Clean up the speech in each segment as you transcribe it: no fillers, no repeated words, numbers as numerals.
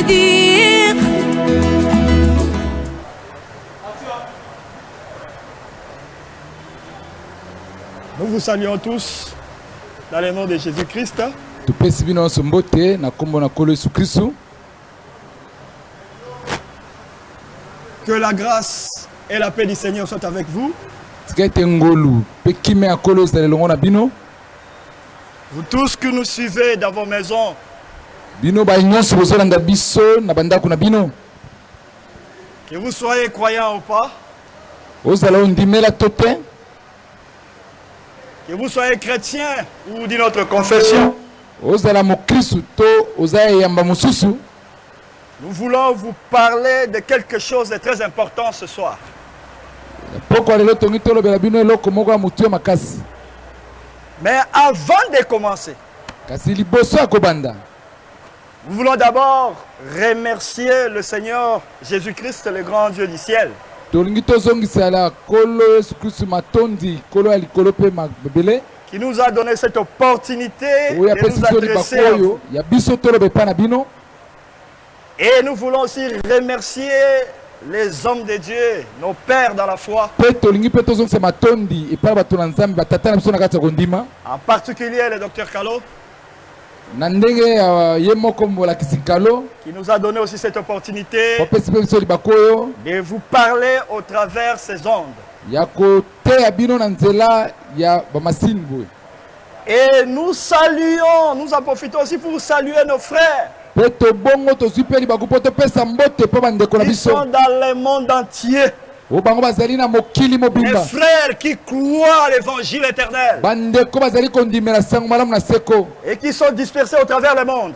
dire. Nous vous saluons tous dans le nom de Jésus-Christ. Que la grâce et la paix du Seigneur soient avec vous. Vous tous que nous suivez dans vos maisons. Que vous soyez croyants ou pas. Que vous soyez chrétiens ou d'une autre confession. Nous voulons vous parler de quelque chose de très important ce soir. Mais avant de commencer, nous voulons d'abord remercier le Seigneur Jésus-Christ, le grand Dieu du ciel, qui nous a donné cette opportunité de nous adresser à vous. Et nous voulons aussi remercier les hommes de Dieu, nos pères dans la foi, en particulier le docteur Kalo, qui nous a donné aussi cette opportunité de vous parler au travers ces ondes. Et nous saluons, nous en profitons aussi pour saluer nos frères qui sont dans le monde entier. Les frères qui croient à l'évangile éternel et qui sont dispersés au travers le monde.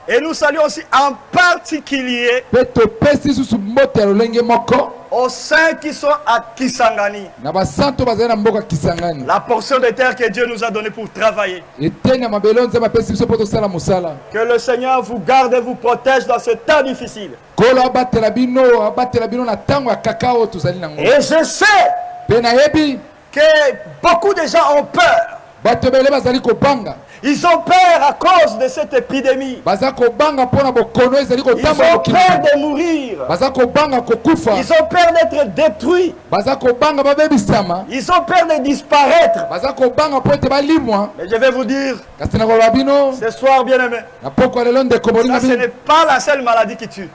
Et nous saluons aussi en particulier aux saints qui sont à Kisangani, la portion de terre que Dieu nous a donnée pour travailler. Que le Seigneur vous garde et vous protège dans ce temps difficile. Et je sais que beaucoup de gens ont peur. Ils ont peur à cause de cette épidémie. Ils ont peur de mourir. Ils ont peur d'être détruits. Ils ont peur de disparaître. Mais je vais vous dire, ce soir, bien-aimé, ça, ce n'est pas la seule maladie qui tue.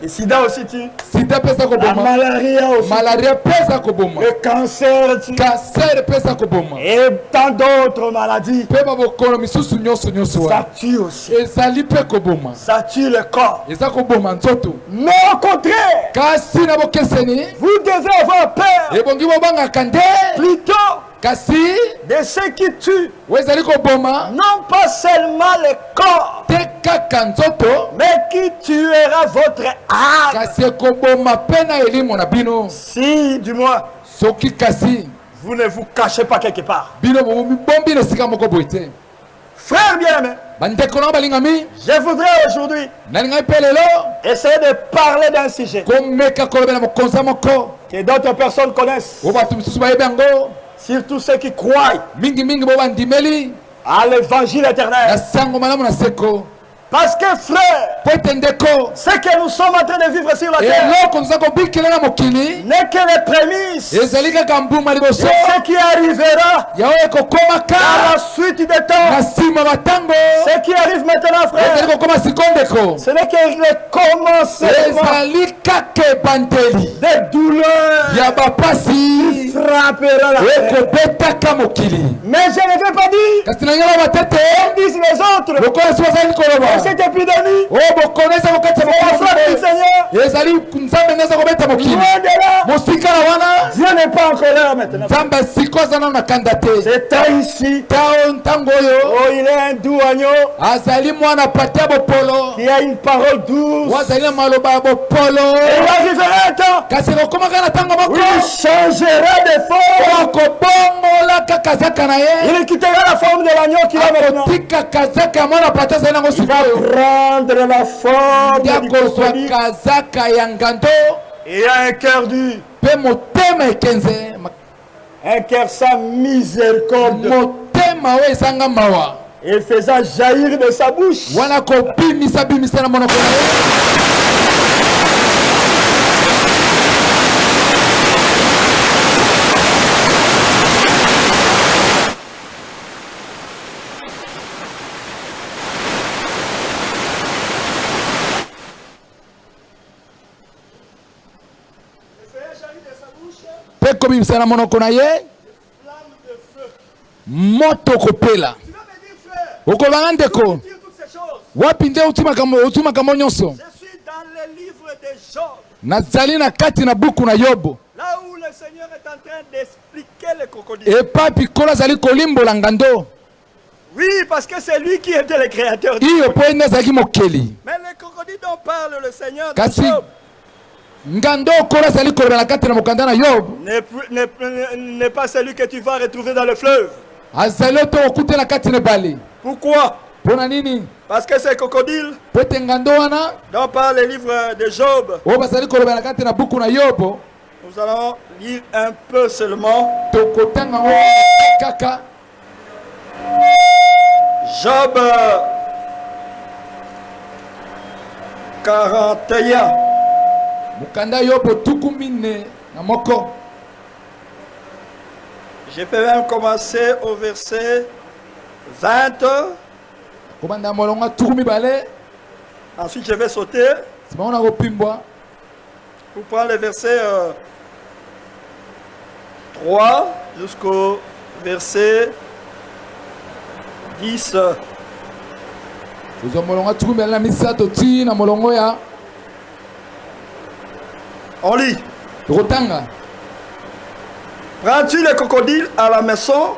Le sida aussi tue. La malaria aussi. Le cancer tue. Et tant d'autres maladies. Ça tue aussi. Ça tue le corps. Mais au contraire, vous devez avoir peur plutôt de ceux qui tuent, non pas seulement le corps, mais qui tuera votre âme. Si, du moins, vous ne vous cachez pas quelque part. Frère bien-aimé, je voudrais aujourd'hui essayer de parler d'un sujet que d'autres personnes connaissent, surtout ceux qui croient à l'évangile éternel. Parce que frère, ce que nous sommes en train de vivre sur la terre n'est que les prémices de ce qui arrivera à la suite des temps. Ce qui arrive maintenant, frère, ce n'est que le commencement des douleurs qui frappera la terre. Mais je ne vais pas dire comme disent les autres, cette épidémie, la frappe du Seigneur, loin de là, Dieu n'est pas encore là maintenant. C'est temps ici, oh, il est un doux agneau qui a une parole douce. Et il arrivera un temps où il changera de forme. Il quittera la forme de l'agneau qu'il a maintenant. Il va prendre la forme du crocodile et un cœur dur, un cœur sans miséricorde. Et faisant jaillir de sa bouche. Moto kopela. Okolanga ndeko. Wapi nde utima kamo nyonso. Je suis dans le livre de Job. Nazali na kati na buku na Yobo. Là où le Seigneur est en train d'expliquer le crocodile. Et papi kola zali kolimbola ngando. Oui, parce que c'est lui qui était le créateur. Iyo po nezaki mokeli. Mais le crocodile dont parle le Seigneur dans Job. Ngando kola zali kola na kati na mokanda na Yob. N'est pas celui que tu vas retrouver dans le fleuve. Pourquoi? Parce que c'est crocodile dont parle le livre de Job. Nous allons lire un peu seulement. Job 41. Je peux même commencer au verset 20. Ensuite, je vais sauter pour prendre le verset 3 jusqu'au verset 10. On lit. Prends-tu le crocodile à la maison?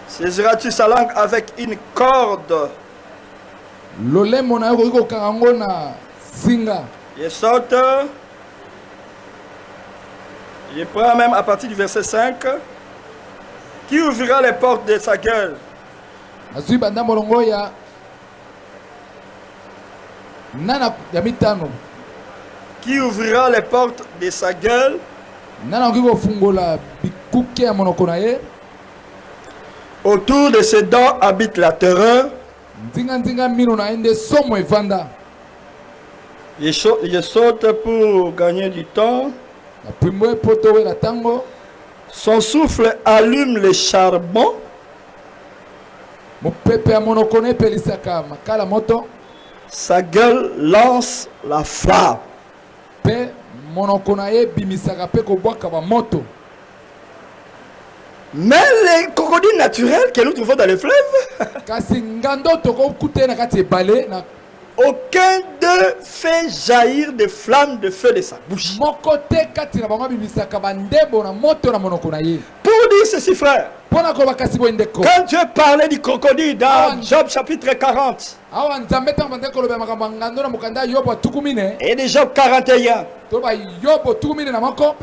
Saisiras-tu sa langue avec une corde? Je saute. Je prends même à partir du verset 5. Qui ouvrira les portes de sa gueule? Qui ouvrira les portes de sa gueule? Autour de ses dents habite la terreur. Je saute pour gagner du temps. Son souffle allume le charbon. Sa gueule lance la flamme. Mais les crocodiles naturels que nous trouvons dans les fleuves, aucun d'eux fait jaillir des flammes de feu de sa bouche. Pour dire ceci, frère, quand Dieu parlait du crocodile dans Job chapitre 40 et de Job 41,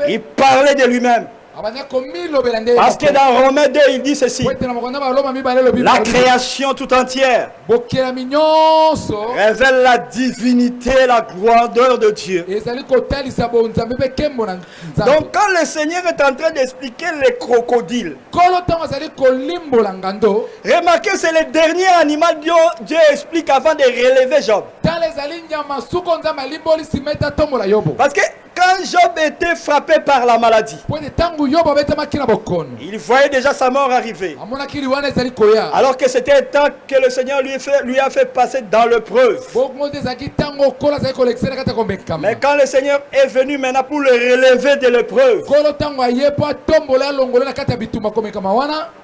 il parlait de lui-même. Parce que dans Romains 2, il dit ceci: la création tout entière révèle la divinité et la grandeur de Dieu. Donc quand le Seigneur est en train d'expliquer les crocodiles, remarquez, c'est le dernier animal que Dieu explique avant de relever Job. Parce que quand Job était frappé par la maladie, il voyait déjà sa mort arriver. Alors que c'était un temps que le Seigneur lui a fait passer dans l'épreuve. Mais quand le Seigneur est venu maintenant pour le relever de l'épreuve,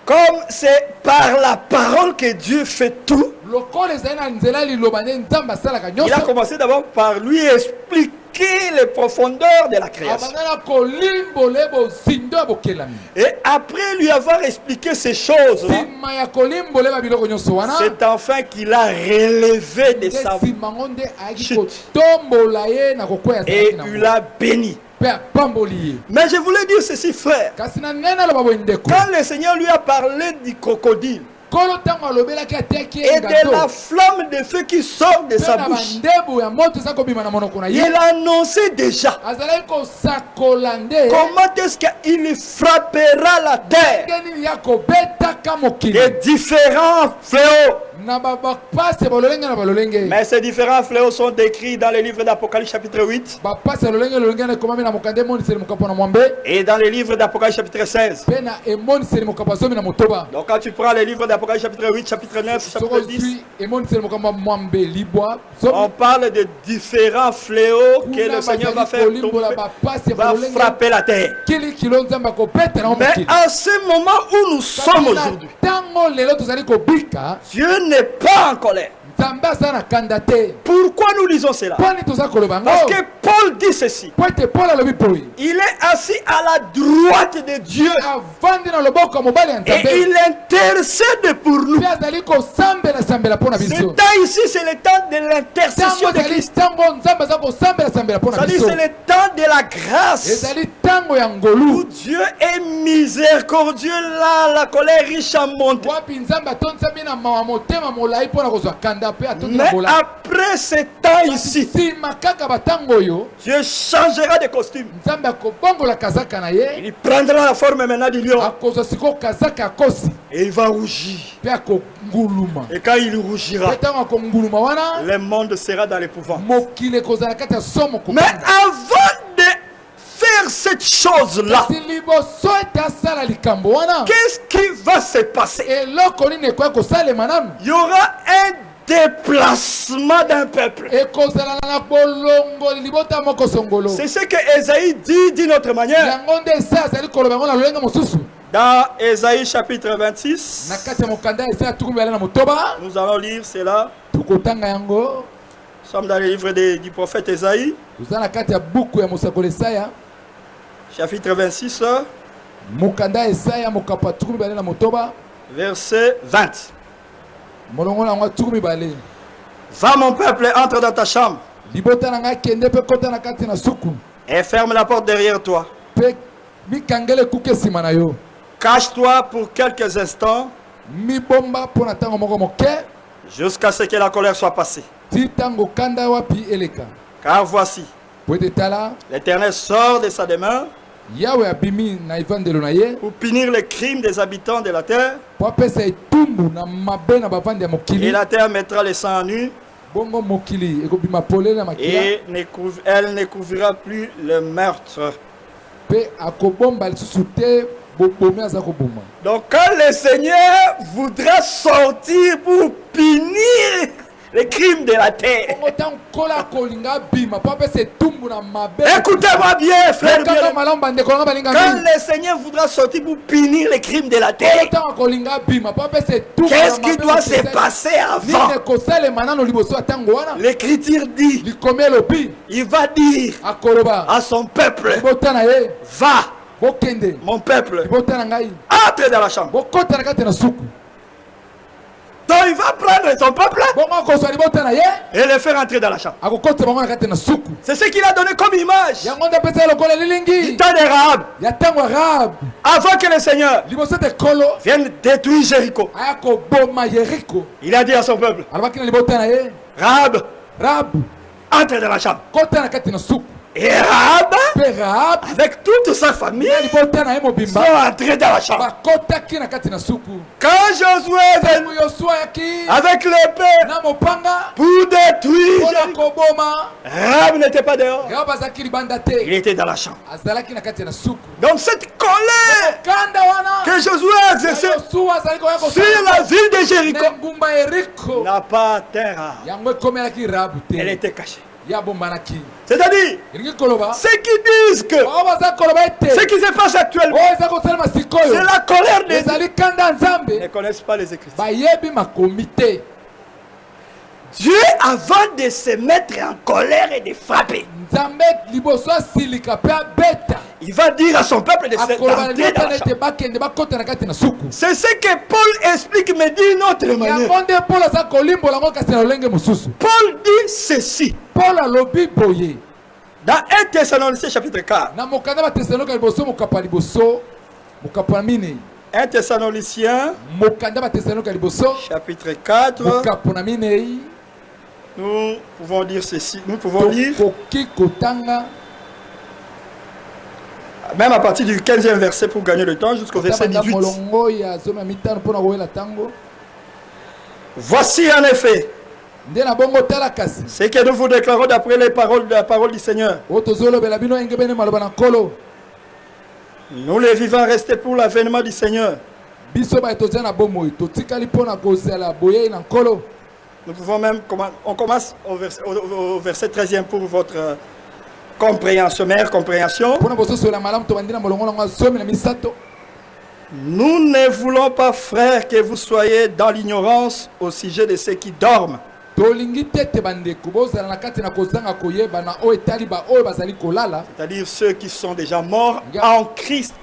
comme c'est par la parole que Dieu fait tout, il a commencé d'abord par lui expliquer les profondeurs de la création. Et après lui avoir expliqué ces choses, c'est enfin qu'il a relevé de sa chute et il a béni. Mais je voulais dire ceci, frère. Quand le Seigneur lui a parlé du crocodile, et de la flamme de feu qui sort de sa bouche. Il annonçait déjà comment est-ce qu'il frappera la terre de différents fléaux. Mais ces différents fléaux sont décrits dans le livre d'Apocalypse chapitre 8 et dans le livre d'Apocalypse chapitre 16. Donc quand tu prends le livre d'Apocalypse chapitre 8, chapitre 9, chapitre 10, on parle de différents fléaux que le Seigneur va faire tomber, va frapper la terre. Mais à ce moment où nous sommes aujourd'hui, Dieu n'est pas en colère. Pourquoi nous lisons cela? Parce que Paul dit ceci. Il est assis à la droite de Dieu et il intercède pour nous. Ce temps ici, c'est le temps de l'intercession de Christ. C'est le temps de la grâce où Dieu est miséricordieux. Là, la colère riche en monte. Mais après ce temps ici, Dieu changera de costume. Il prendra la forme maintenant du lion. Et il va rougir. Et quand il rougira, le monde sera dans l'épouvante. Mais avant de faire cette chose-là, qu'est-ce qui va se passer? Il y aura un déplacement d'un peuple. C'est ce que Ésaïe dit d'une autre manière. Dans Ésaïe chapitre 26, nous allons lire cela. Nous sommes dans le livre du prophète Ésaïe. Chapitre 26, verset 20. Va mon peuple, entre dans ta chambre et ferme la porte derrière toi. Cache-toi pour quelques instants jusqu'à ce que la colère soit passée. Car voici, l'Éternel sort de sa demeure pour punir les crimes des habitants de la terre. Et la terre mettra les sangs nus. Et elle ne couvrira plus le meurtre. Donc quand le Seigneur voudra sortir pour punir les crimes de la terre, écoutez-moi bien, frère. Quand le Seigneur voudra sortir pour punir les crimes de la terre, qu'est-ce qui doit se passer avant? L'Écriture dit, il va dire à son peuple, va, mon peuple, entre dans la chambre. Donc il va prendre son peuple et le faire entrer dans la chambre. C'est ce qu'il a donné comme image du temps de Rahab. Avant que le Seigneur vienne détruire Jéricho, il a dit à son peuple, Rahab, entre dans la chambre. Et Rahab, avec toute sa famille, sont entrés dans la chambre. Quand Josué est venu avec l'épée pour détruire Jéricho, Rahab n'était pas dehors. Il était dans la chambre. Donc cette colère que Josué a exercée sur la ville de Jéricho n'a pas atteint Rahab. Elle était cachée. C'est-à-dire, ceux qui disent que ce qui se passe actuellement, c'est la colère des Dieu, ne connaissent pas les Écritures. Dieu, avant de se mettre en colère et de frapper, il va dire à son peuple de se rentrer dans la chambre. C'est ce que Paul explique, mais dit d'une autre manière. Paul dit ceci. Dans 1 Thessaloniciens chapitre 4. 1 Thessaloniciens, chapitre 4. Nous pouvons lire ceci. Nous pouvons lire même à partir du 15e verset pour gagner le temps jusqu'au verset 18. Voici en effet ce que nous vous déclarons d'après la parole du Seigneur. Nous les vivants restés pour l'avènement du Seigneur. Nous pouvons même, on commence au verset 13e pour votre compréhension, meilleure compréhension. Nous ne voulons pas, frères, que vous soyez dans l'ignorance au sujet de ceux qui dorment. C'est-à-dire ceux qui sont déjà morts en Christ.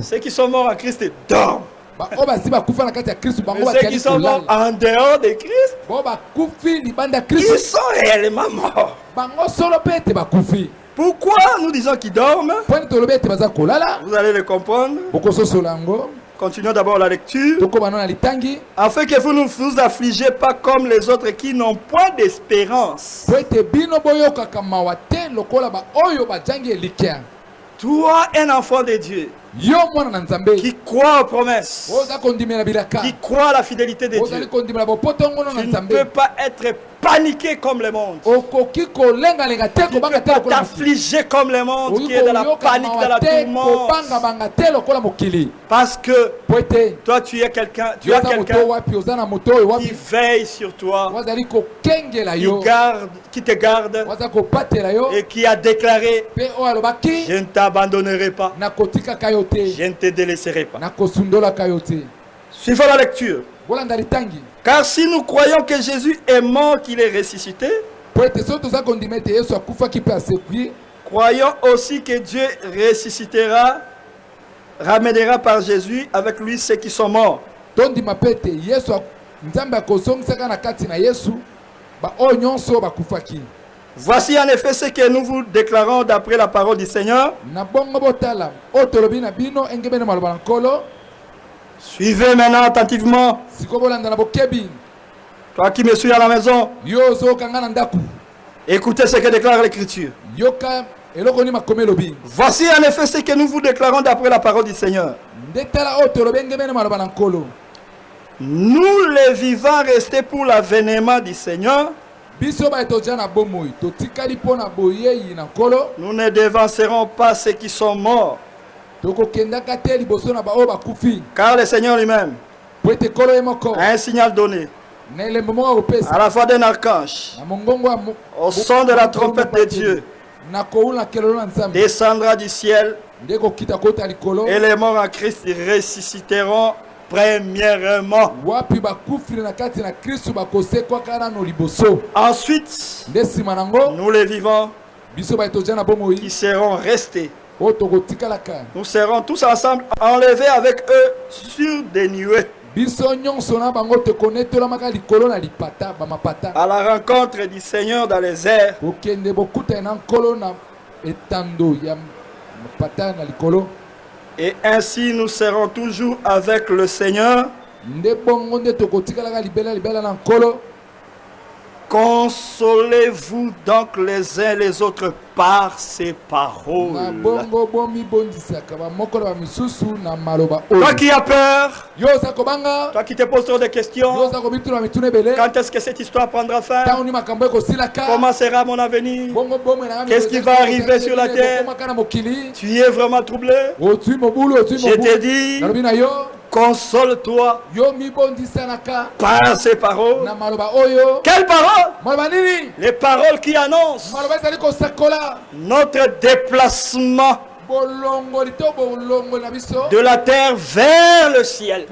Ceux qui sont morts en Christ dorment. Mais ceux qui sont morts en dehors de Christ, ils sont réellement morts. Pourquoi nous disons qu'ils dorment? Vous allez le comprendre. Continuons d'abord la lecture. Afin que vous ne vous affligez pas comme les autres qui n'ont point d'espérance. Toi, un enfant de Dieu, qui croit aux promesses, qui croit à la fidélité de Dieu, tu ne peux pas être paniqué comme le monde. Tu ne peux pas t'affliger comme le monde qui est dans la panique, dans la tourmente. Parce que toi tu es quelqu'un, tu as quelqu'un qui veille sur toi, qui te garde et qui a déclaré: je ne t'abandonnerai pas, je ne te délaisserai pas. Suivons la lecture. Car si nous croyons que Jésus est mort, qu'il est ressuscité, croyons aussi que Dieu ressuscitera, ramènera par Jésus avec lui ceux qui sont morts. Voici en effet ce que nous vous déclarons d'après la parole du Seigneur. Suivez maintenant attentivement. Toi qui me suis à la maison, écoutez ce que déclare l'Écriture. Voici en effet ce que nous vous déclarons d'après la parole du Seigneur. Nous les vivants restés pour l'avènement du Seigneur, nous ne dévancerons pas ceux qui sont morts. Car le Seigneur lui-même a un signal donné, à la fois d'un archange, au son de la trompette de Dieu, descendra du ciel, et les morts en Christ ressusciteront premièrement. Ensuite, nous les vivants qui seront restés, nous serons tous ensemble enlevés avec eux sur des nuées, à la rencontre du Seigneur dans les airs. Et ainsi nous serons toujours avec le Seigneur. Consolez-vous donc les uns les autres par ces paroles. Toi qui as peur, toi qui te poses trop de questions, quand est-ce que cette histoire prendra fin? Comment sera mon avenir? Qu'est-ce qui va arriver sur la terre? Tu es vraiment troublé? Je te dis, console-toi par ces paroles. Quelles paroles? Les paroles qui annoncent notre déplacement de la terre vers le ciel,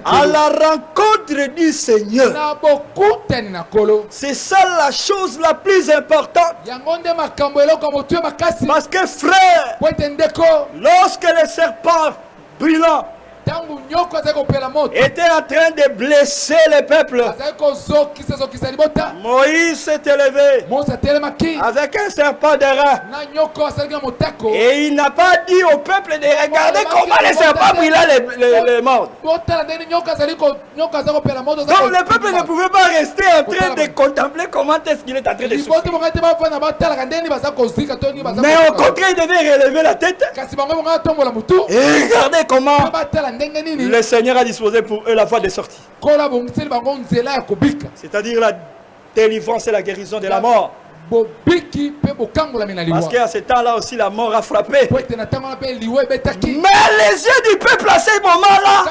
à la rencontre du Seigneur. C'est ça la chose la plus importante. Parce que frère, lorsque le serpent brûlant était en train de blesser le peuple, Moïse s'est élevé avec un serpent de rein. Et il n'a pas dit au peuple de regarder comment les serpents brûlaient les morts. Donc le peuple ne pouvait pas rester en train de contempler comment est-ce qu'il est en train de souffrir. Mais au contraire, il devait relever la tête et regarder comment le Seigneur a disposé pour eux la voie de sortie. C'est-à-dire la délivrance et la guérison de la mort. Parce qu'à ce temps-là aussi la mort a frappé. Mais les yeux du peuple à ce moment-là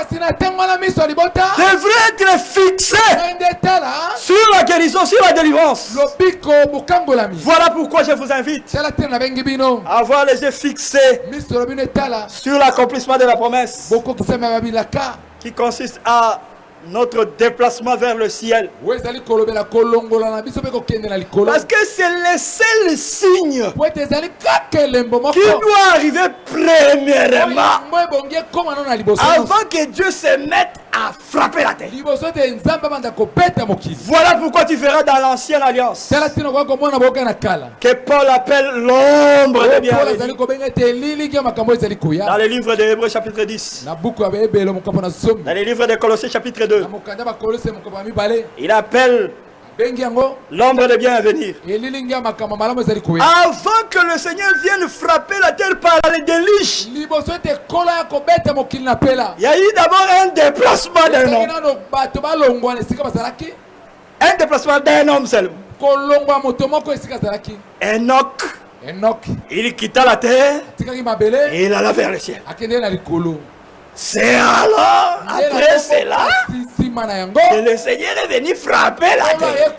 devraient être fixés sur la guérison, sur la délivrance. Voilà pourquoi je vous invite à avoir les yeux fixés sur l'accomplissement de la promesse qui consiste à notre déplacement vers le ciel. Parce que c'est le seul signe qui doit arriver premièrement avant que Dieu se mette à frapper la terre. Voilà pourquoi tu verras dans l'ancienne alliance que Paul appelle l'ombre de bien-aimé. Dans le livre de Hébreux chapitre 10, dans le livre de Colossiens chapitre 2, il appelle l'ombre de bien à venir. Avant que le Seigneur vienne frapper la terre par les déluges, il y a eu d'abord un déplacement d'un homme. Un déplacement d'un homme seulement. Enoch, il quitta la terre et il alla vers le ciel. C'est alors, après cela, que le Seigneur est venu frapper la terre.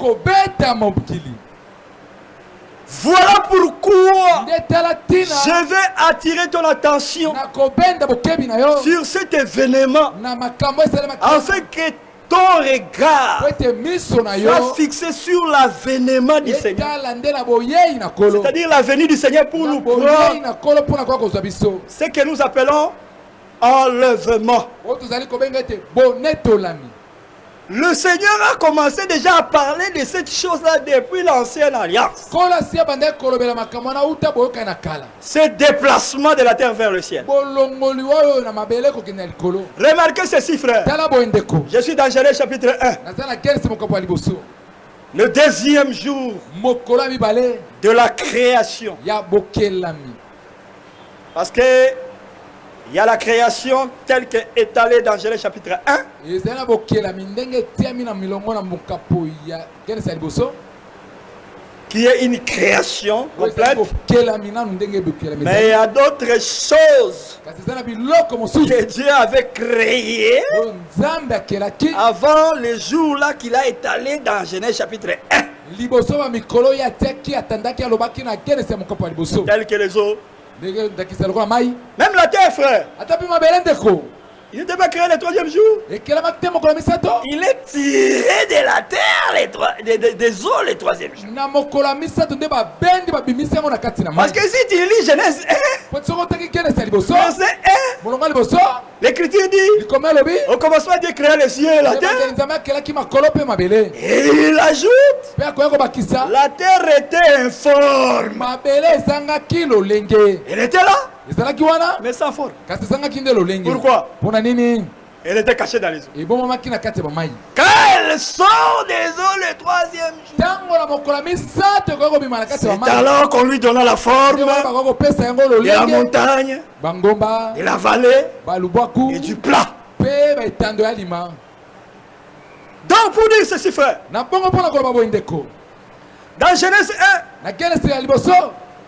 Voilà pourquoi je vais attirer ton attention sur cet événement afin que ton regard soit fixé sur l'avènement du Seigneur. C'est-à-dire la venue du Seigneur pour nous prendre ce que nous appelons enlèvement. Le Seigneur a commencé déjà à parler de cette chose-là depuis l'ancienne alliance. Ce déplacement de la terre vers le ciel. Remarquez ceci, frère. Je suis dans Genèse chapitre 1. Le deuxième jour de la création. Parce que il y a la création telle qu'elle est étalée dans Genèse chapitre 1. Qui est une création complète. Mais il y a d'autres choses que Dieu avait créées avant le jour là qu'il a étalé dans Genèse chapitre 1. Tel que les eaux. Même la terre, frère. Il n'était pas créé le troisième jour. Il est tiré de la terre des eaux le troisième jour. Parce que si tu lis Genèse 1, verset 1, l'Écriture dit au commencement Dieu créa les cieux et la terre. Et il ajoute la terre était informe. Elle était là, mais sans forme. Pourquoi? Elle était cachée dans les eaux. Quand elle sort des eaux le troisième jour, c'est alors qu'on lui donna la forme de la montagne, de la vallée et du plat. Donc pour dire ceci, frère, dans Genèse 1,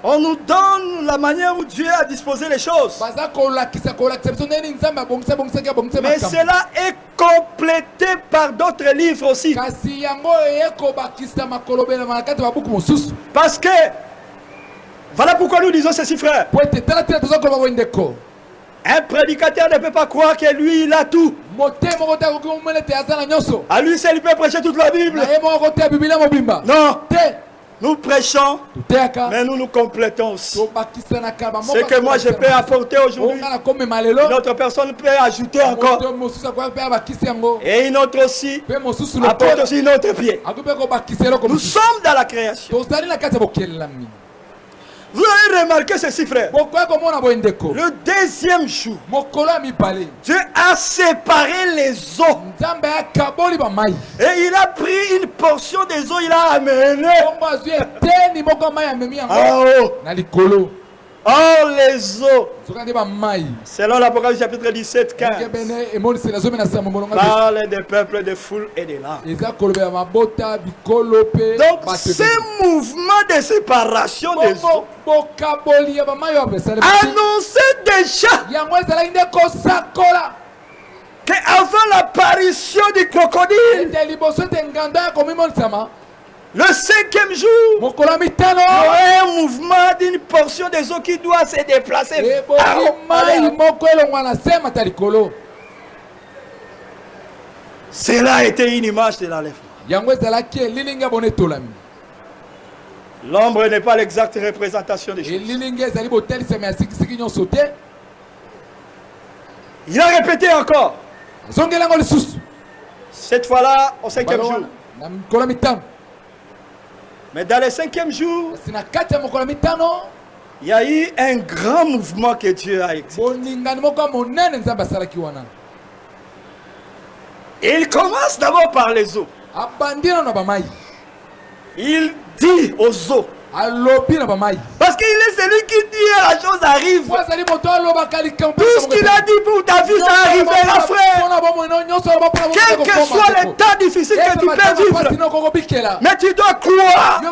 on nous donne la manière où Dieu a disposé les choses. Mais cela est complété par d'autres livres aussi. Parce que, voilà pourquoi nous disons ceci, frère. Un prédicateur ne peut pas croire que lui, il a tout. À lui seul, il peut prêcher toute la Bible. Non. Nous prêchons, mais nous nous complétons aussi. Ce que moi je peux apporter aujourd'hui, une autre personne peut ajouter encore. Et une autre aussi apporte aussi une autre pied. Nous sommes dans la création. Vous avez remarqué ceci, frère. Le deuxième jour, Dieu a séparé les eaux. Et il a pris une portion des eaux, il a amené en haut. Oh, les eaux. Selon l'Apocalypse chapitre 17, 15. Parle des peuples, des foules et des langues. Donc, ce mouvement de séparation des eaux annonçait déjà qu'avant l'apparition du crocodile, le 5e jour, il y aurait un mouvement d'une portion des eaux qui doit se déplacer. Cela a été une image de l'enlèvement. L'ombre n'est pas l'exacte représentation des choses. Il a répété encore. Cette fois-là, au 5e jour. Mais dans le 5e jour, il y a eu un grand mouvement que Dieu a exécuté. Il commence d'abord par les eaux. Il dit aux eaux. Parce qu'il est celui qui dit la chose arrive. Tout ce qu'il a dit pour ta vie, ça arrivera, frère. Quel que soit le temps difficile que tu peux vivre, mais tu dois croire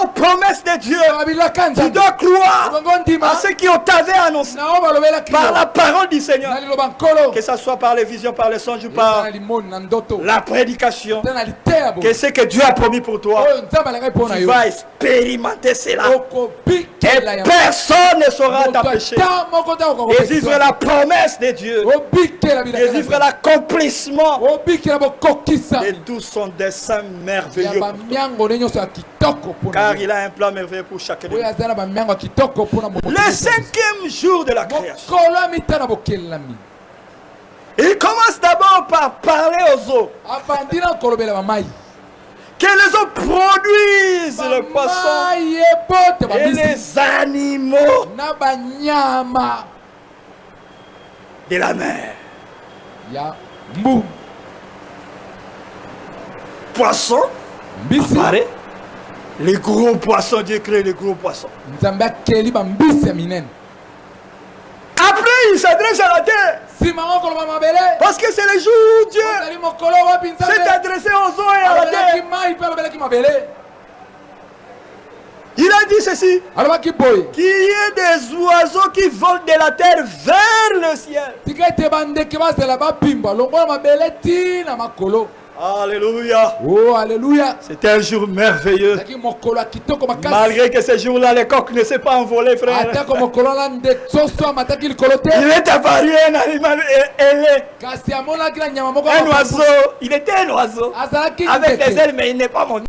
aux promesses de Dieu. Tu dois croire à ce qui t'avait annoncé par la parole du Seigneur. Que ce soit par les visions, par les songes ou par la prédication. Que ce que Dieu a promis pour toi, tu vas expérimenter cela. Et personne ne saura t'empêcher de vivre la promesse de Dieu, de vivre l'accomplissement de tout son dessein merveilleux. Car il a un plan merveilleux pour chacun de nous. Le 5e jour de la création, il commence d'abord par parler aux eaux. Que les eaux produisent le poisson et les animaux de la mer. Poisson, apparaît. Les gros poissons, Dieu crée les gros poissons. Après, il s'adresse à la terre. Parce que c'est le jour où Dieu s'est adressé aux eaux et à la terre. Il a dit ceci. Qu'il y ait des oiseaux qui volent de la terre vers le ciel. Alléluia. Oh, alléluia. C'était un jour merveilleux. Malgré que ce jour-là, les coqs ne s'est pas envolé, frère. Il est apparu un animal ailé. Un oiseau. Il était un oiseau. Avec des ailes, mais il n'est pas monté.